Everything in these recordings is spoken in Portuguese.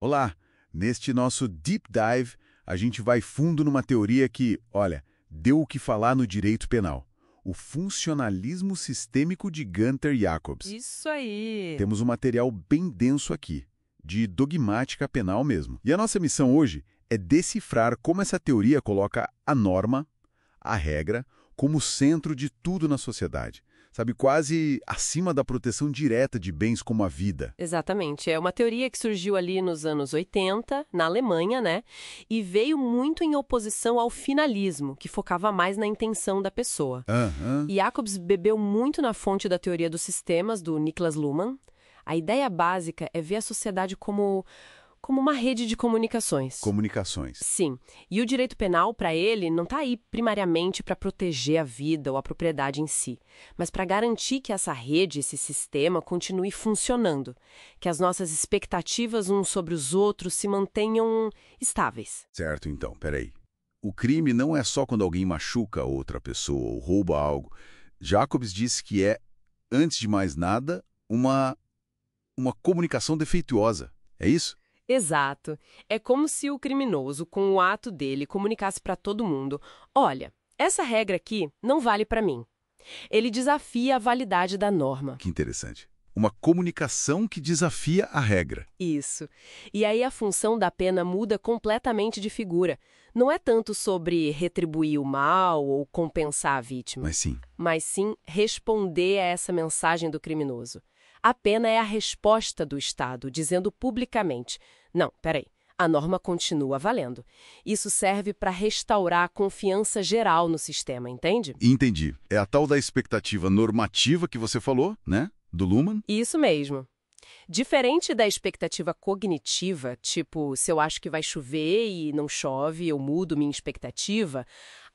Olá! Neste nosso Deep Dive, a gente vai fundo numa teoria que, olha, deu o que falar no direito penal. O funcionalismo sistêmico de Gunther Jacobs. Isso aí! Temos um material bem denso aqui, de dogmática penal mesmo. E a nossa missão hoje é decifrar como essa teoria coloca a norma, a regra, como centro de tudo na sociedade. Sabe, quase acima da proteção direta de bens como a vida. Exatamente. É uma teoria que surgiu ali nos anos 80, na Alemanha, né? E veio muito em oposição ao finalismo, que focava mais na intenção da pessoa. E Jacobs bebeu muito na fonte da teoria dos sistemas, do Niklas Luhmann. A ideia básica é ver a sociedade como uma rede de comunicações. Comunicações. Sim. E o direito penal, para ele, não está aí primariamente para proteger a vida ou a propriedade em si, mas para garantir que essa rede, esse sistema, continue funcionando, que as nossas expectativas uns sobre os outros se mantenham estáveis. Certo, então, peraí. O crime não é só quando alguém machuca outra pessoa ou rouba algo. Jacobs disse que é, antes de mais nada, uma comunicação defeituosa. É isso? Exato. É como se o criminoso, com o ato dele, comunicasse para todo mundo: olha, essa regra aqui não vale para mim. Ele desafia a validade da norma. Que interessante. Uma comunicação que desafia a regra. Isso. E aí a função da pena muda completamente de figura. Não é tanto sobre retribuir o mal ou compensar a vítima, Mas sim responder a essa mensagem do criminoso. A pena é a resposta do Estado, dizendo publicamente: não, peraí, a norma continua valendo. Isso serve para restaurar a confiança geral no sistema, entende? Entendi. É a tal da expectativa normativa que você falou, né? Do Luhmann? Isso mesmo. Diferente da expectativa cognitiva, tipo, se eu acho que vai chover e não chove, eu mudo minha expectativa,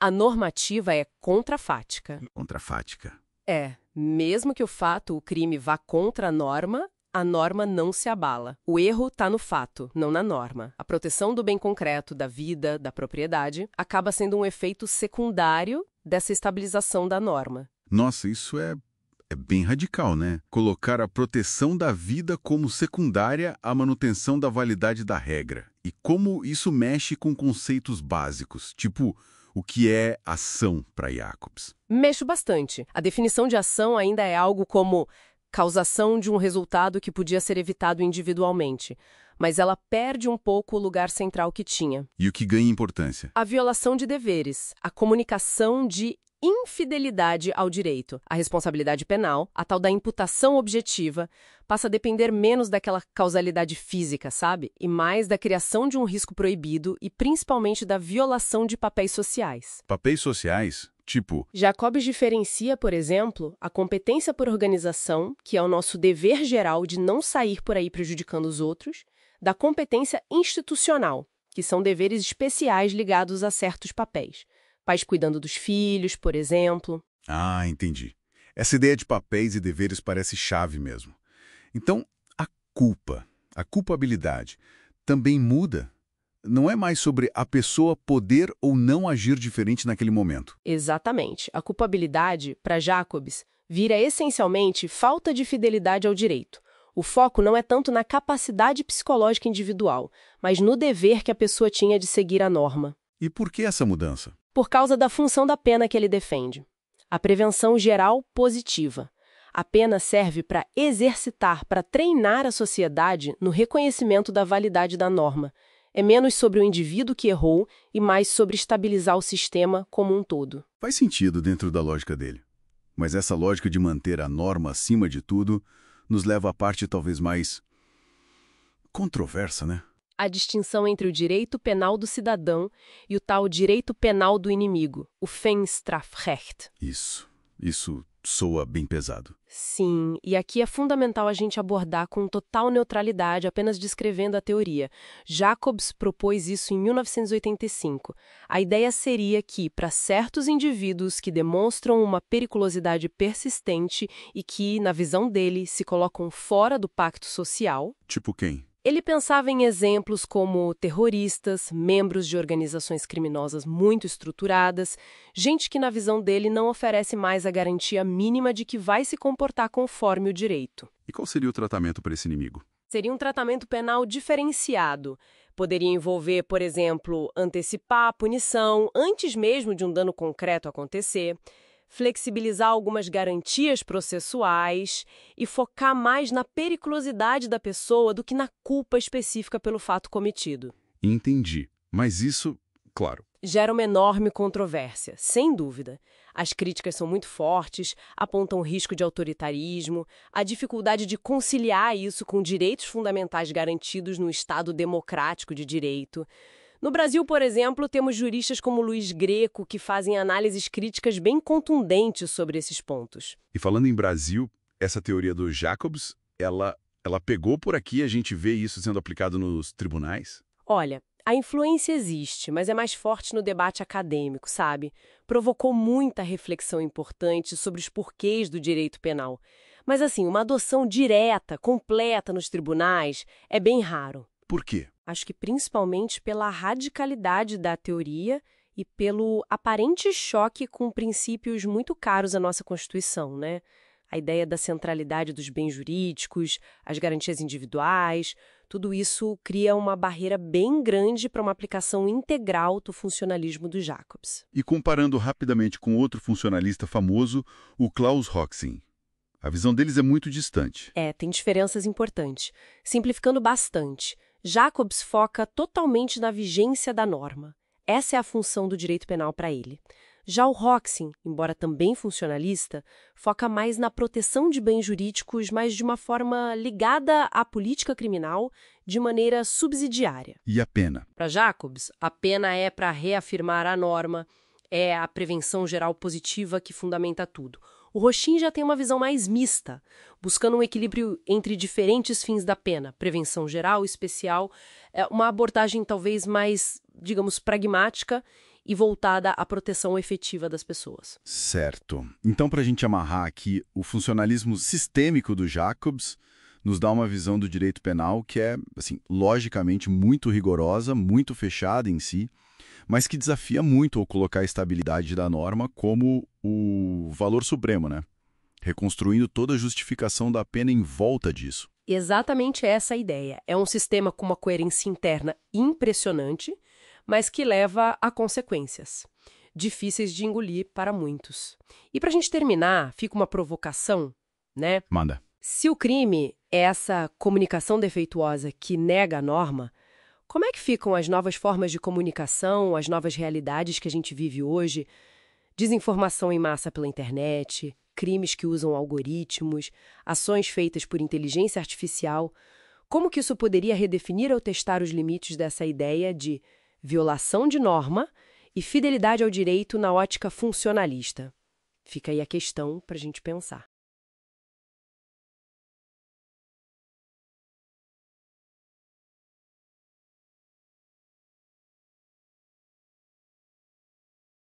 a normativa é contrafática. Contrafática. Mesmo que o fato, o crime, vá contra a norma não se abala. O erro está no fato, não na norma. A proteção do bem concreto, da vida, da propriedade, acaba sendo um efeito secundário dessa estabilização da norma. Nossa, isso é bem radical, né? Colocar a proteção da vida como secundária à manutenção da validade da regra. E como isso mexe com conceitos básicos, tipo o que é ação para Jacobs. Mexo bastante. A definição de ação ainda é algo como causação de um resultado que podia ser evitado individualmente, mas ela perde um pouco o lugar central que tinha. E o que ganha importância? A violação de deveres, a comunicação de infidelidade ao direito, a responsabilidade penal, a tal da imputação objetiva, passa a depender menos daquela causalidade física, sabe? E mais da criação de um risco proibido e principalmente da violação de papéis sociais. Papéis sociais? Tipo, Jacobs diferencia, por exemplo, a competência por organização, que é o nosso dever geral de não sair por aí prejudicando os outros, da competência institucional, que são deveres especiais ligados a certos papéis. Pais cuidando dos filhos, por exemplo. Ah, entendi. Essa ideia de papéis e deveres parece chave mesmo. Então, a culpabilidade, também muda? Não é mais sobre a pessoa poder ou não agir diferente naquele momento. Exatamente. A culpabilidade, para Jacobs, vira essencialmente falta de fidelidade ao direito. O foco não é tanto na capacidade psicológica individual, mas no dever que a pessoa tinha de seguir a norma. E por que essa mudança? Por causa da função da pena que ele defende. A prevenção geral positiva. A pena serve para exercitar, para treinar a sociedade no reconhecimento da validade da norma. É menos sobre o indivíduo que errou e mais sobre estabilizar o sistema como um todo. Faz sentido dentro da lógica dele. Mas essa lógica de manter a norma acima de tudo nos leva à parte talvez mais controversa, né? A distinção entre o direito penal do cidadão e o tal direito penal do inimigo, o Feinstrafrecht. Isso soa bem pesado. Sim, e aqui é fundamental a gente abordar com total neutralidade, apenas descrevendo a teoria. Jacobs propôs isso em 1985. A ideia seria que, para certos indivíduos que demonstram uma periculosidade persistente e que, na visão dele, se colocam fora do pacto social... Tipo quem? Ele pensava em exemplos como terroristas, membros de organizações criminosas muito estruturadas, gente que, na visão dele, não oferece mais a garantia mínima de que vai se comportar conforme o direito. E qual seria o tratamento para esse inimigo? Seria um tratamento penal diferenciado. Poderia envolver, por exemplo, antecipar a punição antes mesmo de um dano concreto acontecer, flexibilizar algumas garantias processuais e focar mais na periculosidade da pessoa do que na culpa específica pelo fato cometido. Entendi. Mas isso, claro, Gera uma enorme controvérsia, sem dúvida. As críticas são muito fortes, apontam o risco de autoritarismo, a dificuldade de conciliar isso com direitos fundamentais garantidos no Estado democrático de direito. No Brasil, por exemplo, temos juristas como Luiz Greco que fazem análises críticas bem contundentes sobre esses pontos. E falando em Brasil, essa teoria do Jacobs, ela pegou por aqui, a gente vê isso sendo aplicado nos tribunais? Olha, a influência existe, mas é mais forte no debate acadêmico, sabe? Provocou muita reflexão importante sobre os porquês do direito penal. Mas assim, uma adoção direta, completa nos tribunais é bem raro. Por quê? Acho que principalmente pela radicalidade da teoria e pelo aparente choque com princípios muito caros à nossa Constituição, né? A ideia da centralidade dos bens jurídicos, as garantias individuais, tudo isso cria uma barreira bem grande para uma aplicação integral do funcionalismo do Jacobs. E comparando rapidamente com outro funcionalista famoso, o Klaus Hoxing. A visão deles é muito distante. Tem diferenças importantes. Simplificando bastante, Jacobs foca totalmente na vigência da norma. Essa é a função do direito penal para ele. Já o Hoxing, embora também funcionalista, foca mais na proteção de bens jurídicos, mas de uma forma ligada à política criminal, de maneira subsidiária. E a pena? Para Jacobs, a pena é para reafirmar a norma, é a prevenção geral positiva que fundamenta tudo. O Rochin já tem uma visão mais mista, buscando um equilíbrio entre diferentes fins da pena, prevenção geral, especial, uma abordagem talvez mais, digamos, pragmática e voltada à proteção efetiva das pessoas. Certo. Então, para a gente amarrar aqui, o funcionalismo sistêmico do Jacobs nos dá uma visão do direito penal que é, assim, logicamente muito rigorosa, muito fechada em si, mas que desafia muito ao colocar a estabilidade da norma como o valor supremo, né? Reconstruindo toda a justificação da pena em volta disso. Exatamente essa a ideia. É um sistema com uma coerência interna impressionante, mas que leva a consequências difíceis de engolir para muitos. E para a gente terminar, fica uma provocação, né? Manda. Se o crime é essa comunicação defeituosa que nega a norma, como é que ficam as novas formas de comunicação, as novas realidades que a gente vive hoje? Desinformação em massa pela internet, crimes que usam algoritmos, ações feitas por inteligência artificial. Como que isso poderia redefinir ou testar os limites dessa ideia de violação de norma e fidelidade ao direito na ótica funcionalista? Fica aí a questão para a gente pensar.